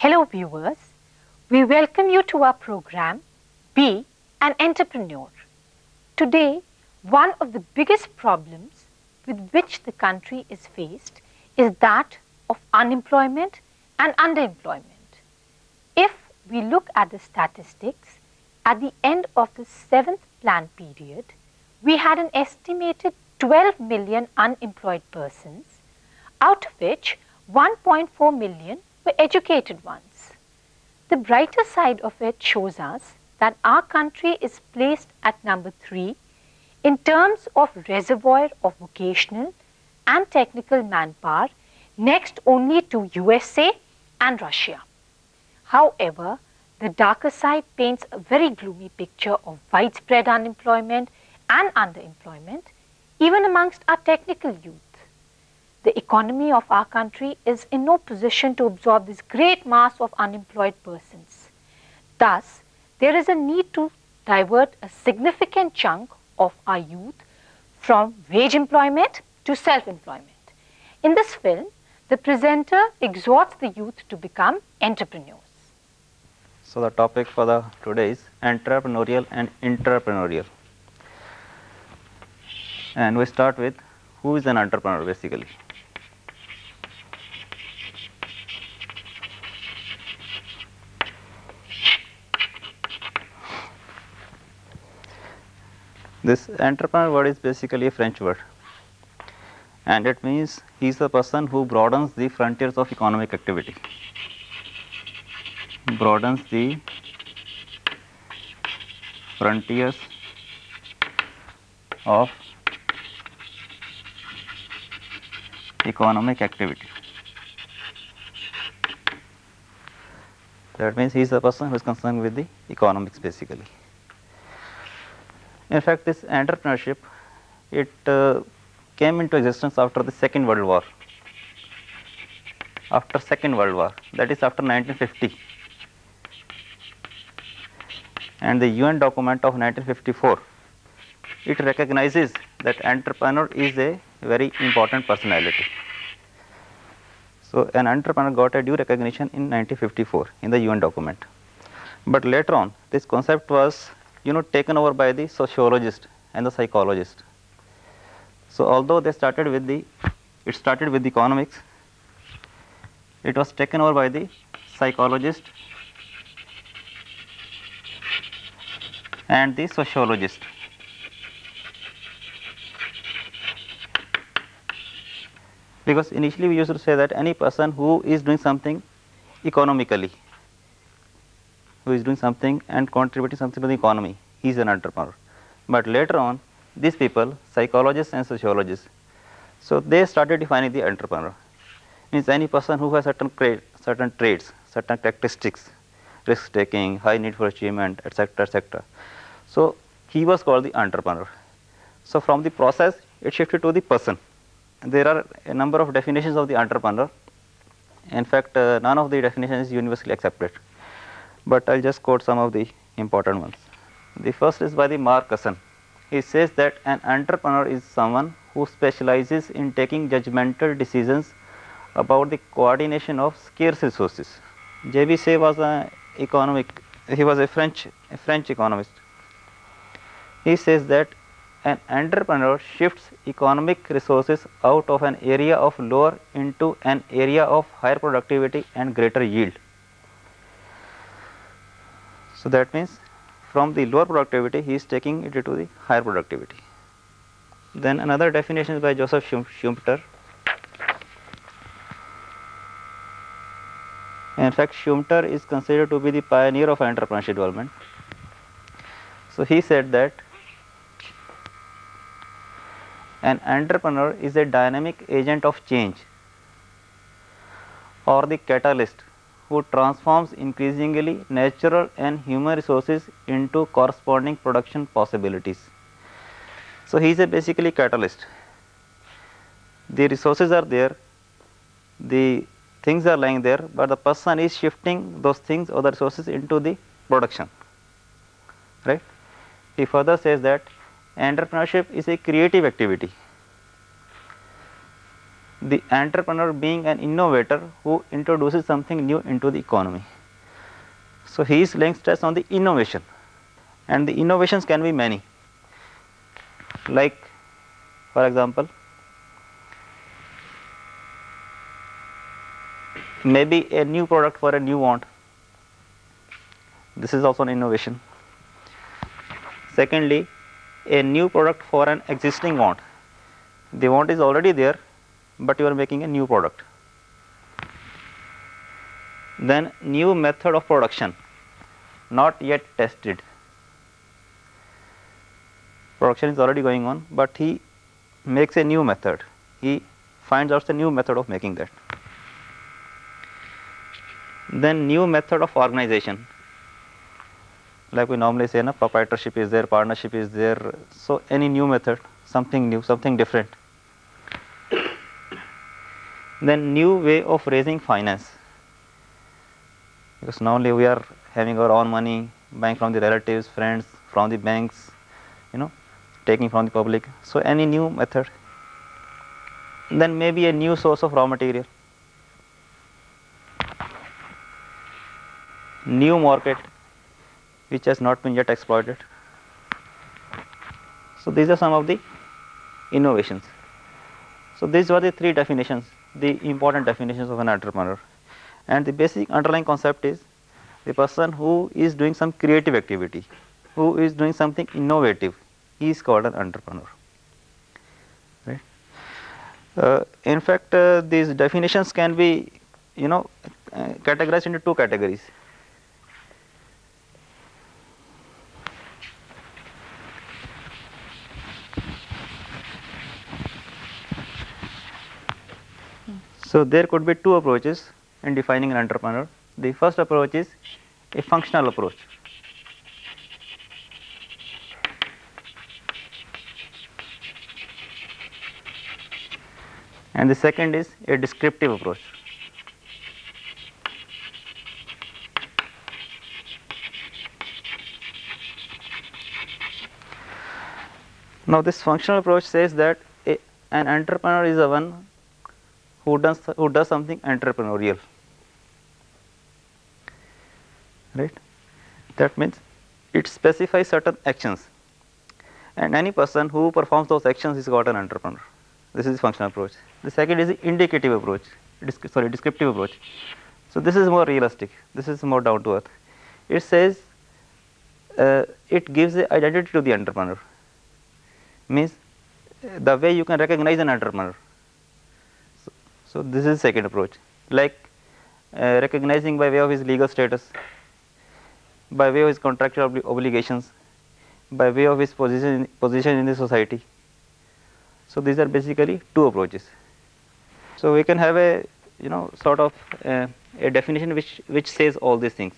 Hello viewers, we welcome you to our program, Be an Entrepreneur. Today, one of the biggest problems with which the country is faced is that of unemployment and underemployment. If we look at the statistics, at the end of the 7th plan period, we had an estimated 12 million unemployed persons, out of which 1.4 million were educated ones. The brighter side of it shows us that our country is placed at number 3 in terms of reservoir of vocational and technical manpower, next only to USA and Russia. However, the darker side paints a very gloomy picture of widespread unemployment and underemployment, even amongst our technical youth. The economy of our country is in no position to absorb this great mass of unemployed persons. Thus, there is a need to divert a significant chunk of our youth from wage employment to self-employment. In this film, the presenter exhorts the youth to become entrepreneurs. So the topic for the today is entrepreneurial and intrapreneurial. And we start with who is an entrepreneur basically. This entrepreneur word is basically a French word, and it means he is the person who broadens the frontiers of economic activity. Broadens the frontiers of economic activity. That means he is the person who is concerned with the economics basically. In fact, this entrepreneurship, it came into existence after the Second World War. After Second World War, that is after 1950. And the UN document of 1954, it recognizes that entrepreneur is a very important personality. So an entrepreneur got a due recognition in 1954 in the UN document. But later on, this concept was taken over by the sociologist and the psychologist. So although it started with the economics, it was taken over by the psychologist and the sociologist. Because initially we used to say that any person who is doing something economically, who is doing something and contributing something to the economy, he is an entrepreneur. But later on, these people, psychologists and sociologists, so they started defining the entrepreneur. Means any person who has certain traits, certain characteristics, risk taking, high need for achievement, etc., etc. So he was called the entrepreneur. So from the process, it shifted to the person. There are a number of definitions of the entrepreneur. In fact, none of the definitions is universally accepted. But I will just quote some of the important ones. The first is by the Mark Casson. He says that an entrepreneur is someone who specializes in taking judgmental decisions about the coordination of scarce resources. J.B. Say was he was a French economist. He says that an entrepreneur shifts economic resources out of an area of lower into an area of higher productivity and greater yield. So that means from the lower productivity, he is taking it to the higher productivity. Then another definition is by Joseph Schumpeter. In fact, Schumpeter is considered to be the pioneer of entrepreneurship development. So he said that an entrepreneur is a dynamic agent of change or the catalyst who transforms increasingly natural and human resources into corresponding production possibilities. So he is a basically catalyst. The resources are there, the things are lying there, but the person is shifting those things or the resources into the production, right? He further says that entrepreneurship is a creative activity. the entrepreneur being an innovator who introduces something new into the economy. So he is laying stress on the innovation, and the innovations can be many. Like, for example, maybe a new product for a new want. This is also an innovation. Secondly, a new product for an existing want. The want is already there, but you are making a new product. Then new method of production, not yet tested. Production is already going on, but he makes a new method. He finds out a new method of making that. Then new method of organization. Like we normally say, na, proprietorship is there, partnership is there. So any new method, something new, something different. Then new way of raising finance. Because normally we are having our own money, buying from the relatives, friends, from the banks, taking from the public. So any new method. Then maybe a new source of raw material. New market which has not been yet exploited. So these are some of the innovations. So these were the three definitions, the important definitions of an entrepreneur. And the basic underlying concept is the person who is doing some creative activity, who is doing something innovative, he is called an entrepreneur. Right? In fact, these definitions can be, categorized into two categories. So there could be two approaches in defining an entrepreneur. The first approach is a functional approach. And the second is a descriptive approach. Now this functional approach says that an entrepreneur is the one who does something entrepreneurial, right? That means it specifies certain actions, and any person who performs those actions is called an entrepreneur. This is the functional approach. The second is the indicative approach, descriptive approach. So this is more realistic. This is more down to earth. It says it gives the identity to the entrepreneur. Means the way you can recognize an entrepreneur. So this is the second approach, like recognizing by way of his legal status, by way of his contractual obligations, by way of his position in the society. So these are basically two approaches. So we can have a sort of a definition which says all these things,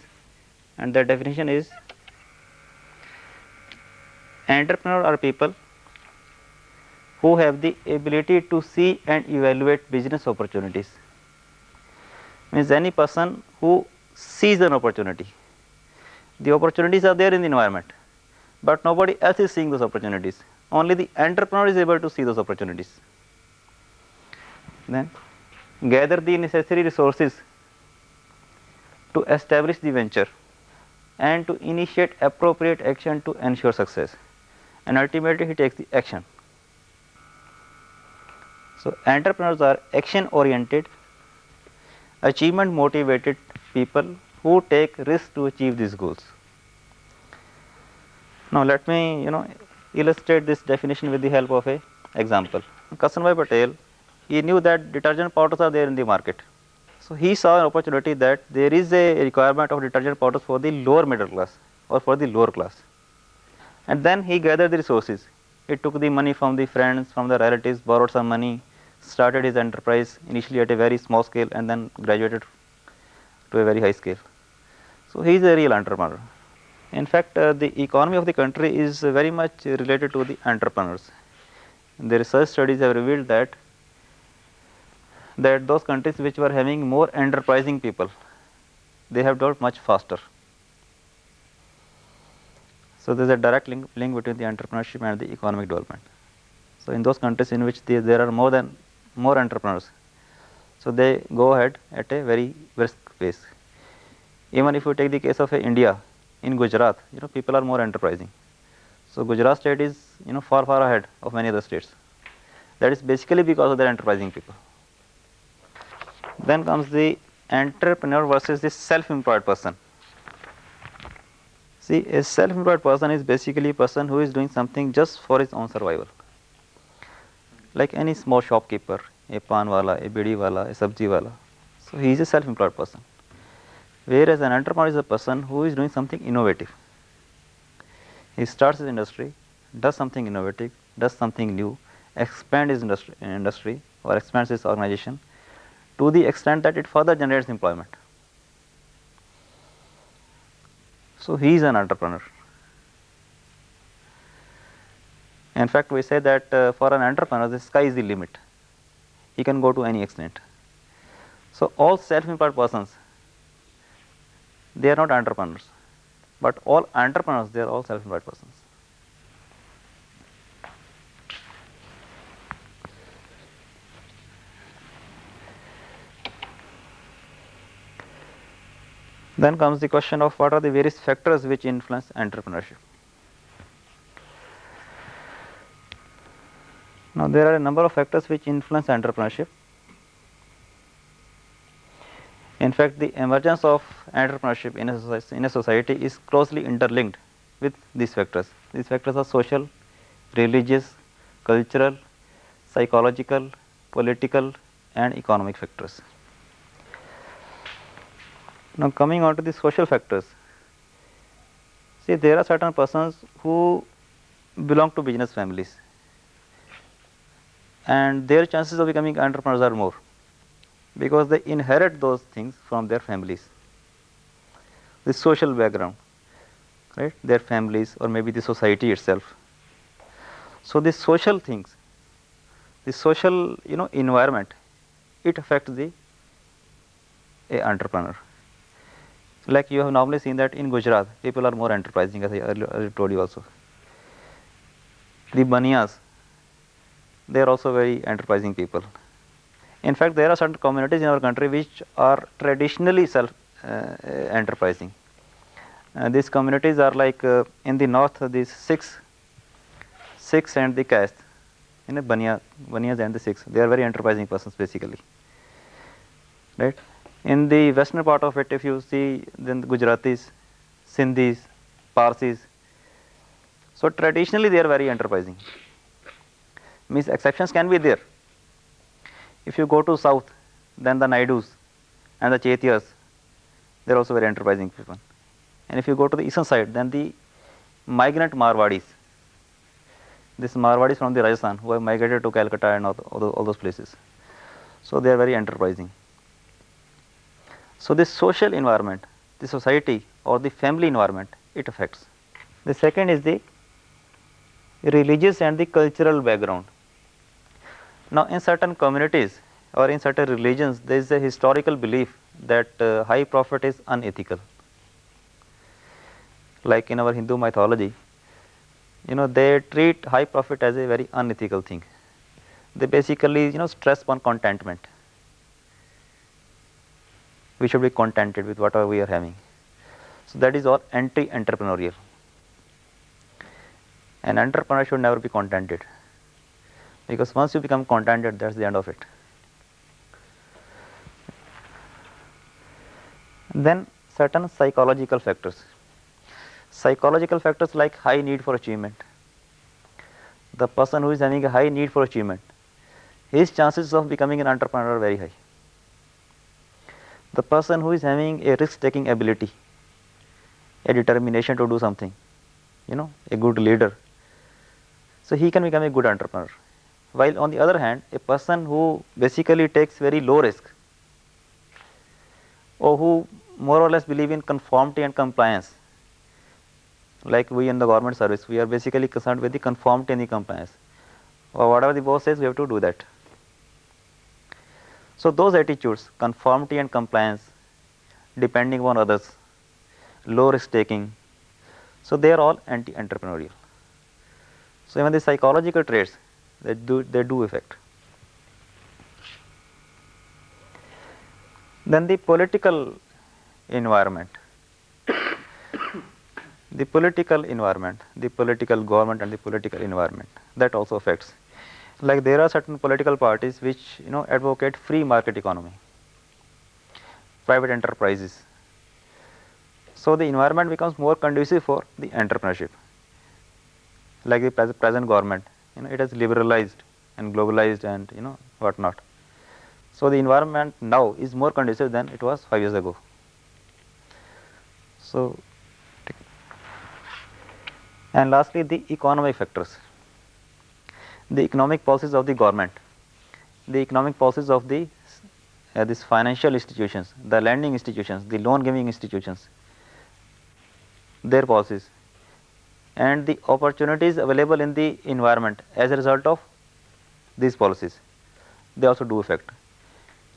and that definition is: entrepreneur are people who have the ability to see and evaluate business opportunities. Means any person who sees an opportunity. The opportunities are there in the environment, but nobody else is seeing those opportunities. Only the entrepreneur is able to see those opportunities. Then gather the necessary resources to establish the venture and to initiate appropriate action to ensure success, and ultimately he takes the action. So entrepreneurs are action oriented, achievement motivated people who take risks to achieve these goals. Now let me illustrate this definition with the help of a example. Karsanbhai Patel, he knew that detergent powders are there in the market. So he saw an opportunity that there is a requirement of detergent powders for the lower middle class or for the lower class. And then he gathered the resources. He took the money from the friends, from the relatives, borrowed some money, started his enterprise initially at a very small scale and then graduated to a very high scale. So he is a real entrepreneur. In fact, the economy of the country is very much related to the entrepreneurs. The research studies have revealed that those countries which were having more enterprising people, they have developed much faster. So there is a direct link between the entrepreneurship and the economic development. So in those countries in which there are more than more entrepreneurs. So they go ahead at a very brisk pace. Even if you take the case of India, in Gujarat, people are more enterprising. So Gujarat state is far ahead of many other states. That is basically because of their enterprising people. Then comes the entrepreneur versus the self-employed person. See, a self-employed person is basically a person who is doing something just for his own survival. Like any small shopkeeper, a pan wala, a bidi wala, a sabji wala. So he is a self-employed person. Whereas an entrepreneur is a person who is doing something innovative. He starts his industry, does something innovative, does something new, expands his industry or expands his organization to the extent that it further generates employment. So he is an entrepreneur. In fact, we say that for an entrepreneur, the sky is the limit. He can go to any extent. So all self-employed persons, they are not entrepreneurs, but all entrepreneurs, they are all self-employed persons. Then comes the question of what are the various factors which influence entrepreneurship. Now there are a number of factors which influence entrepreneurship. In fact, the emergence of entrepreneurship in a society is closely interlinked with these factors. These factors are social, religious, cultural, psychological, political, and economic factors. Now coming on to the social factors, see, there are certain persons who belong to business families and their chances of becoming entrepreneurs are more because they inherit those things from their families. The social background, right, their families or maybe the society itself. So the social things, the social environment, it affects a entrepreneur. Like you have normally seen that in Gujarat, people are more enterprising, as I earlier told you also. The Baniyas, they are also very enterprising people. In fact, there are certain communities in our country which are traditionally enterprising. These communities are like in the north, these Sikhs and the caste, Baniyas and the Sikhs. They are very enterprising persons basically, right? In the western part of it, if you see, then the Gujaratis, Sindhis, Parsis. So traditionally, they are very enterprising. Means exceptions can be there. If you go to south, then the Naidus and the Chetiyas, they are also very enterprising people. And if you go to the eastern side, then the migrant Marwadis, this Marwadis from the Rajasthan who have migrated to Calcutta and all those places. So they are very enterprising. So this social environment, the society or the family environment, it affects. The second is the religious and the cultural background. Now in certain communities or in certain religions, there is a historical belief that high profit is unethical. Like in our Hindu mythology, they treat high profit as a very unethical thing. They basically stress upon contentment. We should be contented with whatever we are having. So that is all anti-entrepreneurial. An entrepreneur should never be contented, because once you become contented, that's the end of it. Then certain psychological factors. Psychological factors like high need for achievement. The person who is having a high need for achievement, his chances of becoming an entrepreneur are very high. The person who is having a risk-taking ability, a determination to do something, a good leader, so he can become a good entrepreneur. While on the other hand, a person who basically takes very low risk, or who more or less believe in conformity and compliance, like we in the government service, we are basically concerned with the conformity and the compliance, or whatever the boss says, we have to do that. So those attitudes, conformity and compliance, depending on others, low risk taking, so they are all anti-entrepreneurial. So even the psychological traits, they do affect. Then the political environment. The political environment, the political government and the political environment, that also affects. Like there are certain political parties which advocate free market economy, private enterprises. So the environment becomes more conducive for the entrepreneurship. Like the present government, it has liberalized and globalized and whatnot. So the environment now is more conducive than it was 5 years ago. So, and lastly, the economic factors, the economic policies of the government, the economic policies of the these financial institutions, the lending institutions, the loan giving institutions, their policies, and the opportunities available in the environment as a result of these policies, they also do affect.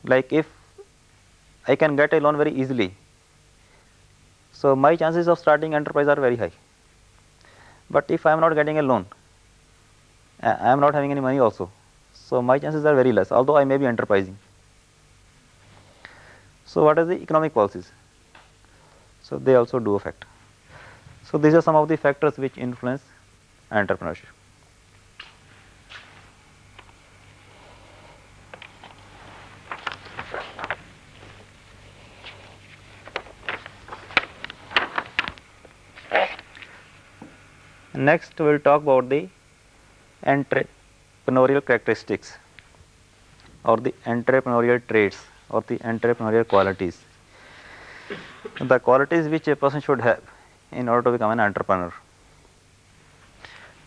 Like if I can get a loan very easily, so my chances of starting enterprise are very high. But if I am not getting a loan, I am not having any money also, so my chances are very less, although I may be enterprising. So what are the economic policies? So they also do affect. So these are some of the factors which influence entrepreneurship. Next we will talk about the entrepreneurial characteristics or the entrepreneurial traits or the entrepreneurial qualities. The qualities which a person should have in order to become an entrepreneur.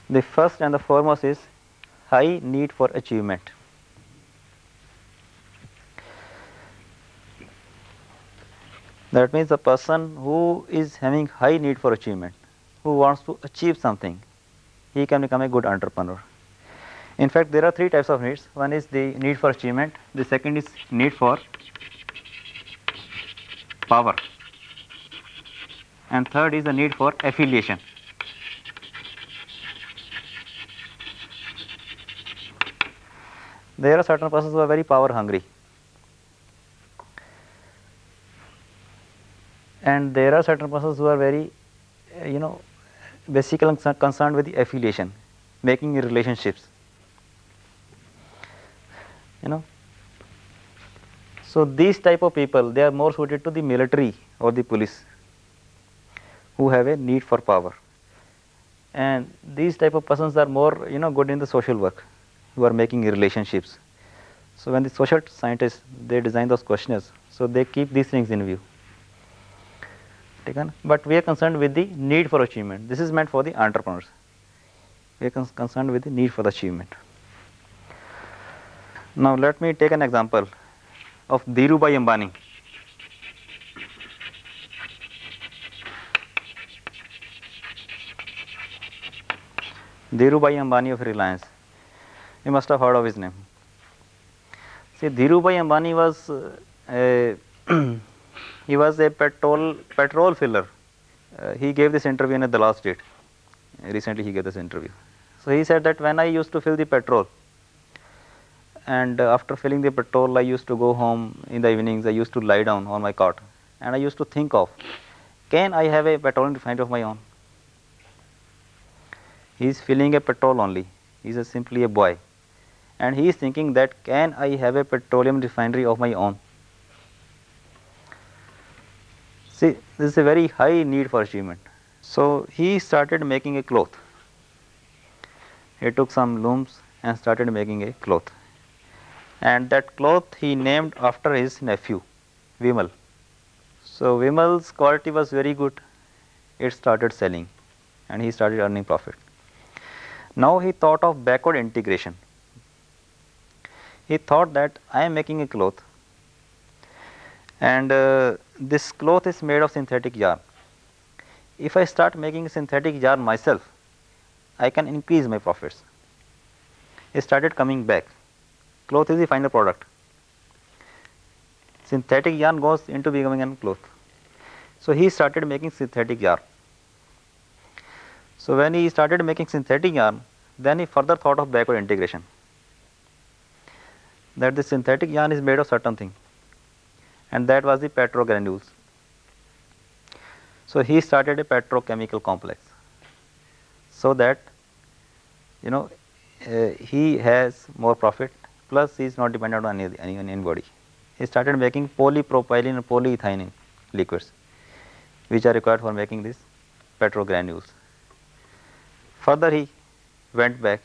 The first and the foremost is high need for achievement. That means the person who is having high need for achievement, who wants to achieve something, he can become a good entrepreneur. In fact, there are three types of needs. One is the need for achievement, the second is need for power, and third is the need for affiliation. There are certain persons who are very power hungry, and there are certain persons who are very basically concerned with the affiliation, making relationships. So these type of people, they are more suited to the military or the police, who have a need for power, and these type of persons are more good in the social work, who are making relationships. So when the social scientists, they design those questionnaires, so they keep these things in view. But we are concerned with the need for achievement. This is meant for the entrepreneurs. We are concerned with the need for the achievement. Now let me take an example of Dhirubhai Ambani. Dhirubhai Ambani of Reliance. You must have heard of his name. See, Dhirubhai Ambani was he was a petrol filler. He gave this interview in the last date. Recently he gave this interview. So he said that when I used to fill the petrol, and after filling the petrol, I used to go home in the evenings, I used to lie down on my cot, and I used to think of, can I have a petroleum refinery of my own? He is filling a petrol only. He is simply a boy, and he is thinking that, can I have a petroleum refinery of my own? See, this is a very high need for achievement. So he started making a cloth. He took some looms and started making a cloth, and that cloth he named after his nephew, Vimal. So Vimal's quality was very good. It started selling, and he started earning profit. Now he thought of backward integration. He thought that I am making a cloth, and this cloth is made of synthetic yarn. If I start making synthetic yarn myself, I can increase my profits. He started coming back. Cloth is the final product. Synthetic yarn goes into becoming a cloth. So he started making synthetic yarn. So when he started making synthetic yarn, then he further thought of backward integration. That the synthetic yarn is made of certain thing, and that was the petrogranules. So he started a petrochemical complex, so that he has more profit, plus he is not dependent on anybody. He started making polypropylene and polyethylene liquids, which are required for making these petrogranules. Further, he went back,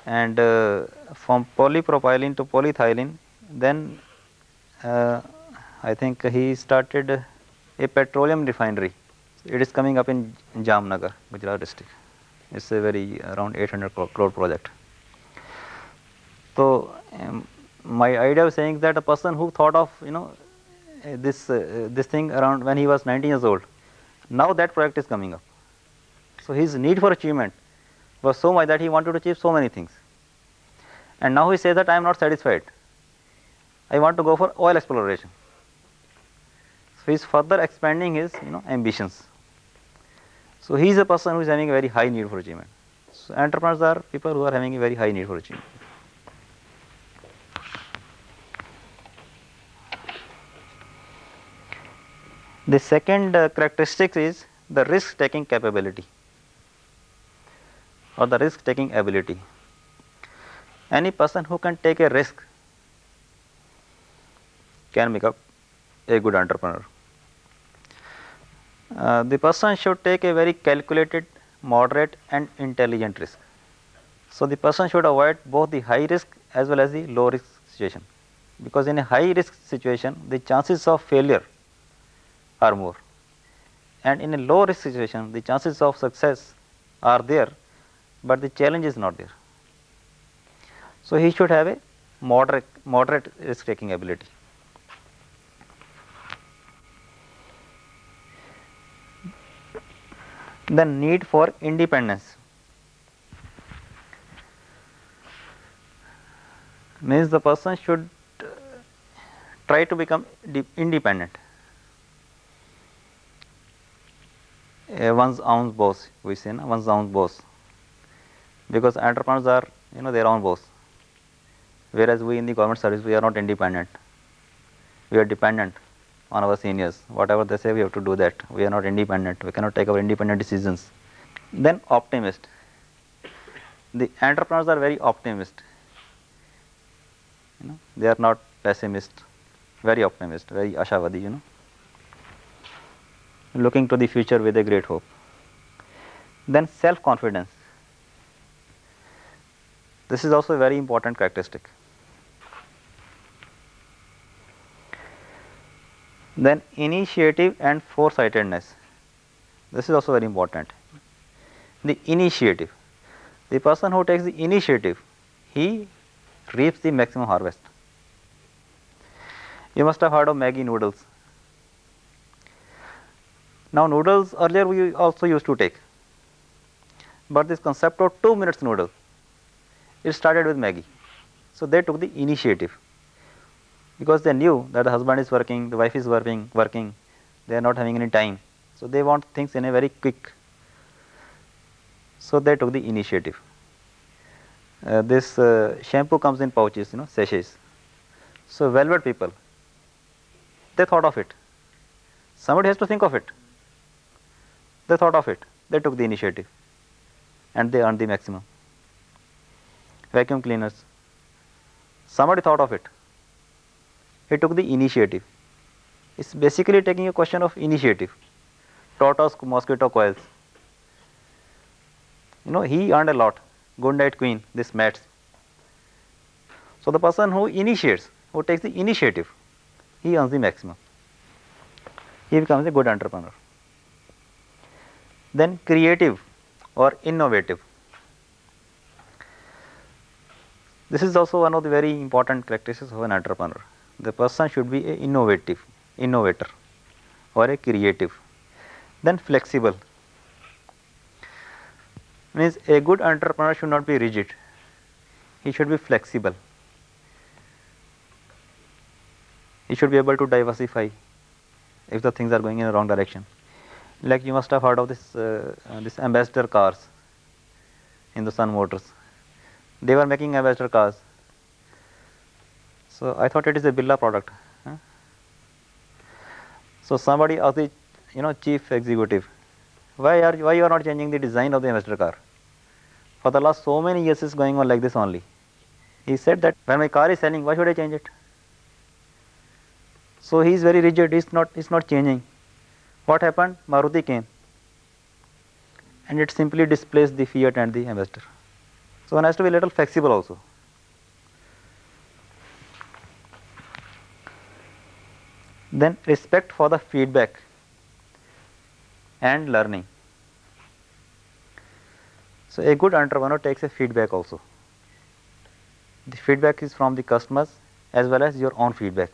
and from polypropylene to polyethylene, then I think he started a petroleum refinery. It is coming up in Jamnagar, Gujarat district. It's a very around 800 crore project. So my idea of saying that a person who thought of this thing around when he was 19 years old, now that project is coming up. So his need for achievement was so much that he wanted to achieve so many things, and now he says that I am not satisfied. I want to go for oil exploration. So he is further expanding his ambitions. So he is a person who is having a very high need for achievement. So entrepreneurs are people who are having a very high need for achievement. The second characteristic is the risk taking capability or the risk taking ability. Any person who can take a risk can become a good entrepreneur. The person should take a very calculated, moderate and intelligent risk. So the person should avoid both the high risk as well as the low risk situation, because in a high risk situation the chances of failure are more, and in a low risk situation the chances of success are there, but the challenge is not there. So he should have a moderate risk taking ability. The need for independence means the person should try to become independent, one's own boss, we say, one's own boss, because entrepreneurs are their own boss, whereas we in the government service, we are not independent, we are dependent on our seniors. Whatever they say, we have to do that. We are not independent, we cannot take our independent decisions. Then optimist. The entrepreneurs are very optimist, they are not pessimist, very optimist, very ashavadi, looking to the future with a great hope. Then self confidence. This is also a very important characteristic. Then initiative and foresightedness. This is also very important. The initiative. The person who takes the initiative, he reaps the maximum harvest. You must have heard of Maggi noodles. Now noodles earlier we also used to take, but this concept of 2 minutes noodle, it started with Maggi. So they took the initiative, because they knew that the husband is working, the wife is working, they are not having any time. So they want things in a very quick. So they took the initiative. This shampoo comes in pouches, sachets. So velvet people, they thought of it. Somebody has to think of it. They thought of it. They took the initiative, and they earned the maximum. Vacuum cleaners, somebody thought of it. He took the initiative. It's basically taking a question of initiative. Tortoise mosquito coils. He earned a lot. Good night queen, this mats. So the person who initiates, who takes the initiative, he earns the maximum. He becomes a good entrepreneur. Then creative or innovative. This is also one of the very important characteristics of an entrepreneur. The person should be an innovator or a creative. Then flexible. Means a good entrepreneur should not be rigid, he should be flexible. He should be able to diversify if the things are going in the wrong direction. Like you must have heard of this ambassador cars, Hindustan Motors. They were making ambassador cars. So I thought it is a Birla product. So somebody asked the chief executive, why you are not changing the design of the investor car? For the last so many years it's going on like this only. He said that when my car is selling, why should I change it? So he is very rigid, he's not changing. What happened? Maruti came and it simply displaced the Fiat and the Ambassador. So one has to be a little flexible also. Then respect for the feedback and learning. So a good entrepreneur takes a feedback also. The feedback is from the customers as well as your own feedback,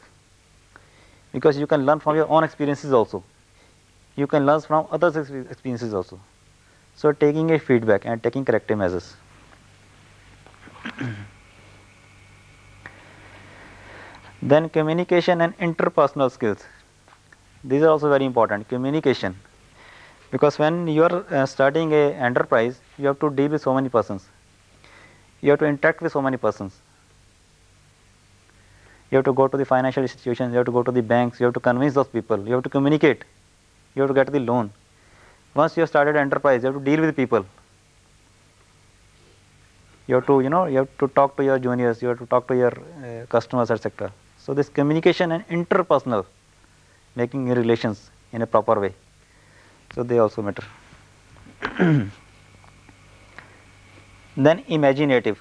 because you can learn from your own experiences also. You can learn from others' experiences also. So taking a feedback and taking corrective measures. Then communication and interpersonal skills. These are also very important. Communication, because when you are starting a enterprise, you have to deal with so many persons. You have to interact with so many persons. You have to go to the financial institutions, you have to go to the banks, you have to convince those people, you have to communicate, you have to get the loan. Once you have started enterprise, you have to deal with people. You have to, you have to talk to your juniors, you have to talk to your customers, etc. So this communication and interpersonal, making relations in a proper way. So they also matter. Then imaginative.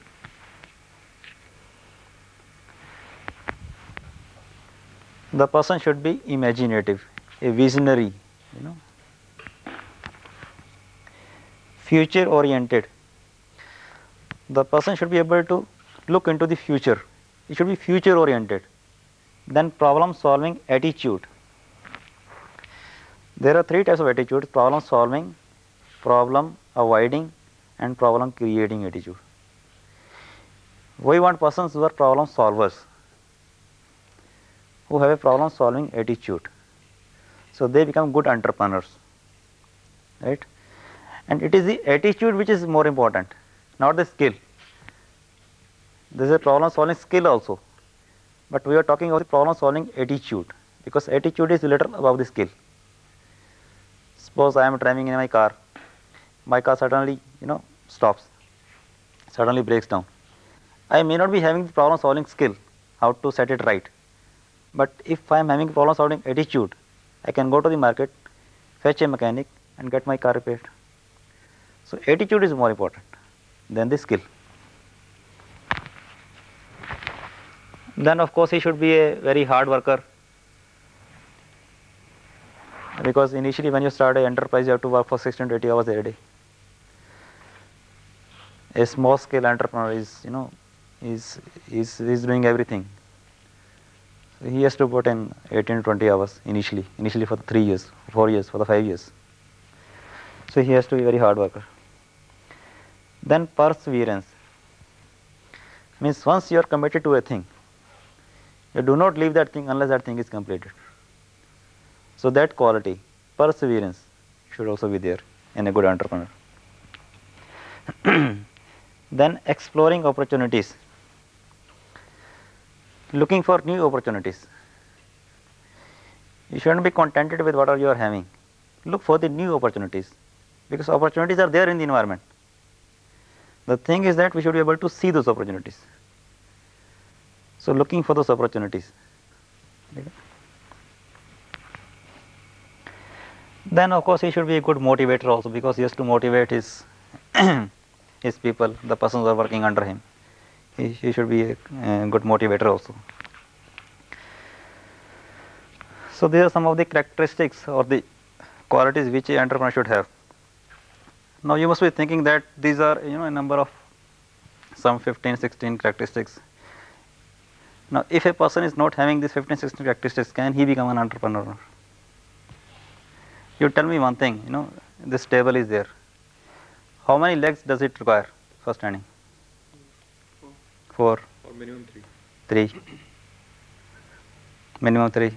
The person should be imaginative, a visionary, future oriented. The person should be able to look into the future. He should be future oriented. Then problem solving attitude. There are three types of attitudes: problem solving, problem avoiding, and problem creating attitude. We want persons who are problem solvers, who have a problem solving attitude. So they become good entrepreneurs, right? And it is the attitude which is more important, not the skill. There is a problem solving skill also, but we are talking about the problem solving attitude, because attitude is a little above the skill. Suppose I am driving in my car suddenly stops, suddenly breaks down. I may not be having the problem solving skill, how to set it right, but if I am having problem solving attitude, I can go to the market, fetch a mechanic and get my car repaired. So attitude is more important than the skill. Then of course he should be a very hard worker, because initially when you start an enterprise you have to work for 16 to 80 hours a day. A small scale entrepreneur is doing everything. So he has to put in 18 to 20 hours initially for the 3 years, 4 years, for the 5 years. So he has to be very hard worker. Then perseverance means once you are committed to a thing, you do not leave that thing unless that thing is completed. So that quality, perseverance, should also be there in a good entrepreneur. Then exploring opportunities, looking for new opportunities. You shouldn't be contented with whatever you are having. Look for the new opportunities, because opportunities are there in the environment. The thing is that we should be able to see those opportunities. So looking for those opportunities. Then of course he should be a good motivator also, because he has to motivate his his people, the persons who are working under him. He should be a good motivator also. So these are some of the characteristics or the qualities which an entrepreneur should have. Now you must be thinking that these are a number of some 15, 16 characteristics. Now if a person is not having these 15, 16 characteristics, can he become an entrepreneur? You tell me one thing, this table is there. How many legs does it require for standing? 4. Or minimum 3. 3. Minimum 3.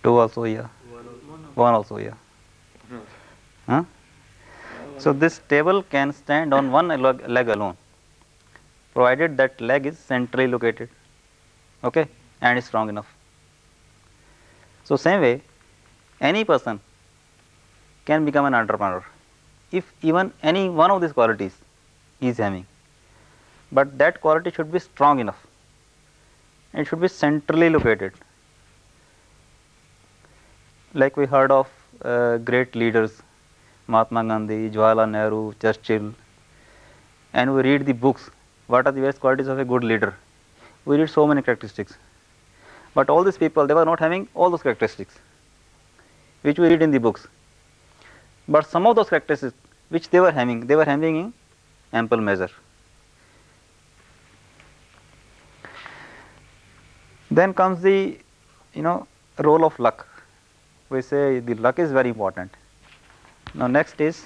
2 also, yeah. 1 also, yeah. Huh? So this table can stand on one leg alone, provided that leg is centrally located, okay, and is strong enough. So, same way any person can become an entrepreneur if even any one of these qualities he is having, but that quality should be strong enough, it should be centrally located. Like we heard of great leaders, Mahatma Gandhi, Jawaharlal Nehru, Churchill, and we read the books, what are the best qualities of a good leader? We read so many characteristics, but all these people, they were not having all those characteristics which we read in the books, but some of those characteristics which they were having in ample measure. Then comes the role of luck. We say the luck is very important. Now next is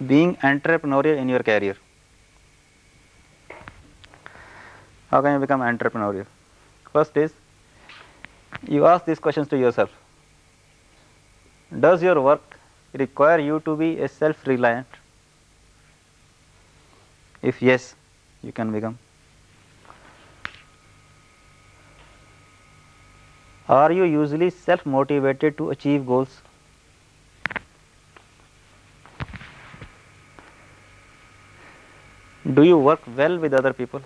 being entrepreneurial in your career. How can you become entrepreneurial? First is, you ask these questions to yourself. Does your work require you to be a self-reliant? If yes, you can become. Are you usually self-motivated to achieve goals? Do you work well with other people?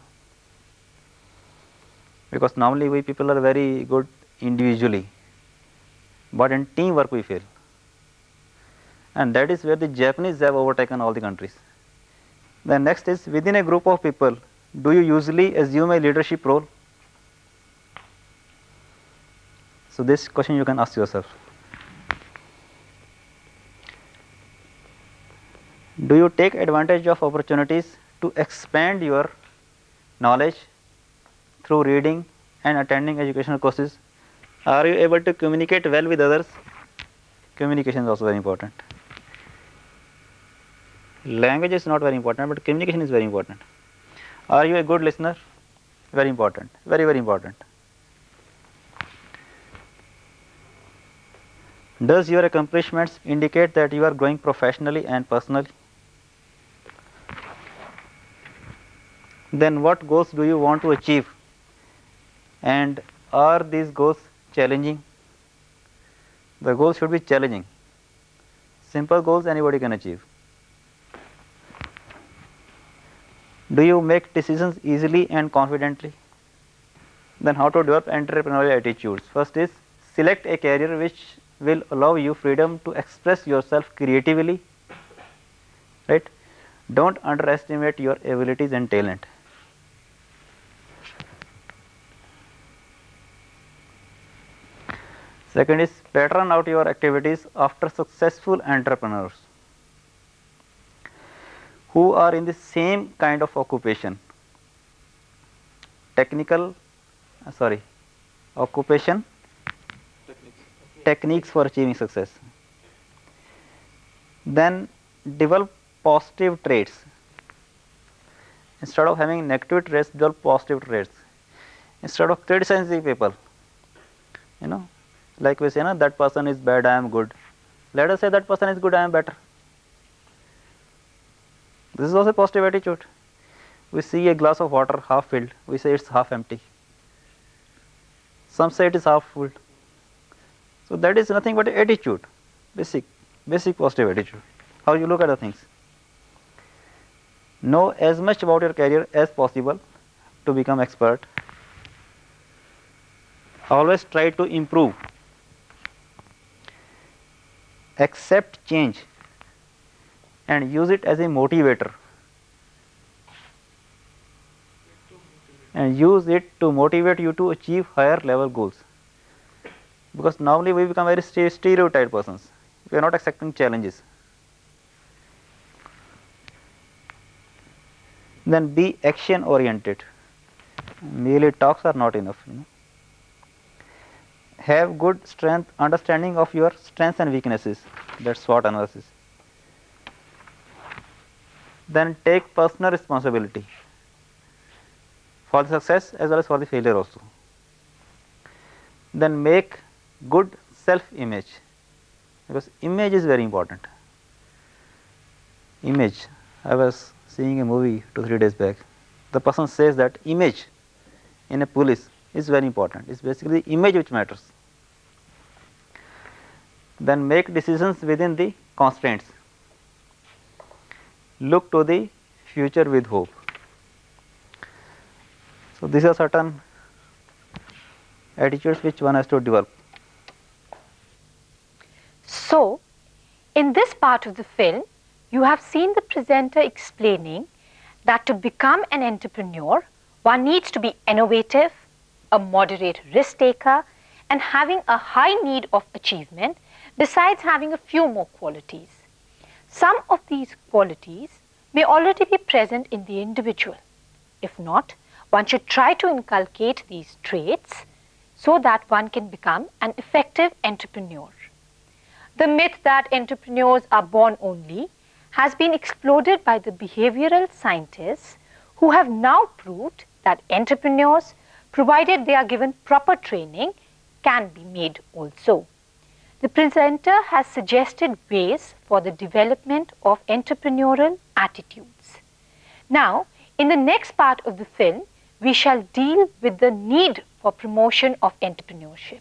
Because normally we people are very good individually, but in teamwork we fail. And that is where the Japanese have overtaken all the countries. The next is, within a group of people, do you usually assume a leadership role? So this question you can ask yourself. Do you take advantage of opportunities to expand your knowledge through reading and attending educational courses? Are you able to communicate well with others? Communication is also very important. Language is not very important, but communication is very important. Are you a good listener? Very important, very, very important. Does your accomplishments indicate that you are growing professionally and personally? Then what goals do you want to achieve? And are these goals challenging? The goals should be challenging. Simple goals anybody can achieve. Do you make decisions easily and confidently? Then how to develop entrepreneurial attitudes? First is, select a career which will allow you freedom to express yourself creatively, right? Don't underestimate your abilities and talent. Second is, pattern out your activities after successful entrepreneurs who are in the same kind of occupation. Occupation, techniques for achieving success. Then develop positive traits. Instead of having negative traits, develop positive traits. Instead of criticizing people, like we say, that person is bad, I am good. Let us say that person is good, I am better. This is also a positive attitude. We see a glass of water half filled, we say it's half empty. Some say it is half full. So that is nothing but attitude, basic positive attitude. How you look at the things. Know as much about your career as possible to become expert. Always try to improve. Accept change and use it as a motivator. And use it to motivate you to achieve higher level goals. Because normally we become very stereotyped persons. We are not accepting challenges. Then be action oriented. Merely talks are not enough. Have good understanding of your strengths and weaknesses. That's SWOT analysis. Then take personal responsibility for the success as well as for the failure also. Then make good self-image, because image is very important. I was seeing a movie 2-3 days back. The person says that image in a police is very important. It's basically the image which matters. Then make decisions within the constraints. Look to the future with hope. So these are certain attitudes which one has to develop. So, in this part of the film, you have seen the presenter explaining that to become an entrepreneur, one needs to be innovative, a moderate risk taker, and having a high need of achievement, besides having a few more qualities. Some of these qualities may already be present in the individual. If not, one should try to inculcate these traits so that one can become an effective entrepreneur. The myth that entrepreneurs are born only has been exploded by the behavioral scientists who have now proved that entrepreneurs, provided they are given proper training, can be made also. The presenter has suggested ways for the development of entrepreneurial attitudes. Now, in the next part of the film, we shall deal with the need for promotion of entrepreneurship.